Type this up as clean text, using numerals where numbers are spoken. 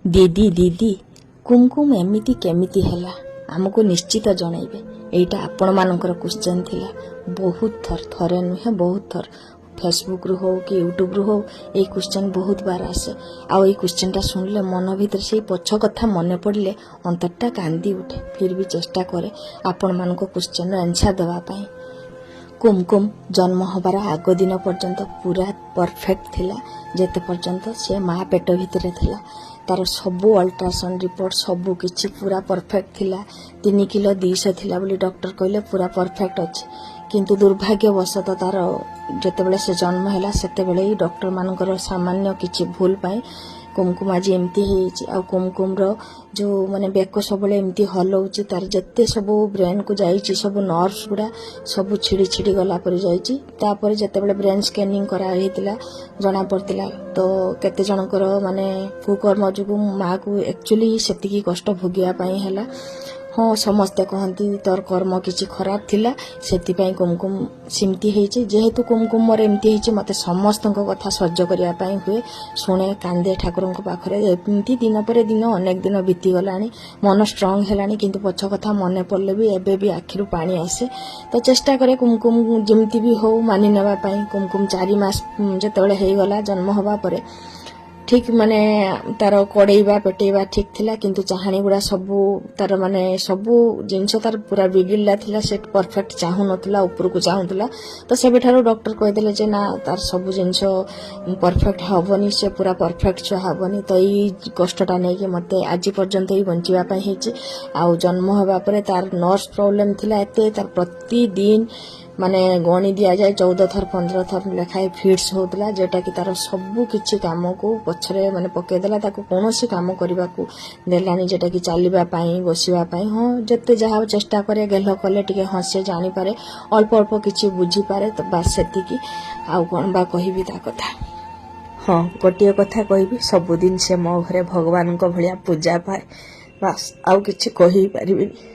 दीदी दीदी कुमकुम एमिति केमिति हैला आमको निश्चित जनइबे। एटा आपण मानकर क्वेश्चन थिला। बहुत थर थरे नुहे बहुत थर फेसबुक रु हो कि यूट्यूब रु हो ये क्वेश्चन बहुत बार आसे। आउ ये क्वेश्चन टा सुनले मन भीतर से पछ कथा मन पड़ले अंतरटा कांदी उठे। फिर भी चेष्टा करे आपण मानको क्वेश्चन आंसर देवा पाई। कुमकुम जन्म हबार आग दिन पर्यंत पूरा परफेक्ट थिला। जेते पर्यंत से माँ पेट भितर थिला तार सबू अल्ट्रासाउंड रिपोर्ट सबू किछि पूरा परफेक्ट थिला। 3 किलो 200 थिला बोली डॉक्टर कहले पूरा परफेक्ट अछि। किंतु दुर्भाग्यवशत तार जेतेबेले से जन्म हैला सेतेबेले ही डॉक्टर मानकर सामान्य किछि भूल पाई कुमकुम आज एमती हेछि। आ कुमकुम रो जो माने बेक सबले एमती हलौछि तार जत्ते सब ब्रेन को जाइछि सब नर्व्स गुडा सब छिड़ी छिड़ी गला पर जाइछि। तापर जेतेबेले ब्रेन स्कैनिंग करा हेतिला जना पड़तिला तो केते जनकर माने कुकर्म जुगु माँ को एक्चुअली सेतिकी कष्ट भोगिया पाई हैला। हाँ समस्ते कहती तोर कर्म किसी खराब थिला सेति पई कुमकुम सिमती हेछि। जेहेतु कुमकुम मोर एमती हेछि मते समस्त कथा सह्य करिया पई हुए शुणे कांदे ठाकुर पाखरे। एमती दिन पर दिन अनेक दिन बीती गलानी मन स्ट्रांग हेलानी किंतु पछ कथा मन पड़ले भी एबे भी आखिरु पानी आसे। तो चेष्टा करे कुमकुम जेमती भी हो मानि नेबा पई। कुमकुम 4 मास जेतेबेले हेई गला जन्म हवा परे ठीक माने तार कड़ेवा पेटेवा ठीक थिला किंतु चाहाणी गुड़ा सबू तार माने सबू जिनस तार पूरा बिगिड़ला थिला से परफेक्ट चाहू नथिला ऊपर को चाहूला। तो सेबे ठारो डॉक्टर कहदेले जे ना तार सबू जिनस परफेक्ट हबनी से पूरा परफेक्ट छुआ हबनी। तो ई कष्टटा नै कि मते आज पर्यंत ही बंचिबा पई हेछि। आ जन्म हबा परे तार नर्स प्रॉब्लम थिला एते तार प्रतिदिन माने गणी दिया जाए 14 थर 15 थर लेखाए फिट्स होतला जेटा कि तार सबू किछि काम को पछरे माने पके देला ताको कोनोसी काम करबा को देलानी जेटा कि चलीबा पाई बसिबा पाई। हां जत्ते जहा चेष्टा करे गेल कले टिके हसे जानि पारे अल्प अल्प किछि बुझी पारे तो बस सेति की आउ कोन बा कहिबी ता कथा। हाँ गोटे कथा कहबी सबुदिन से मो घरे भगवान को भलिया पूजा पाए बस आउ किछि कहि परिबिनी।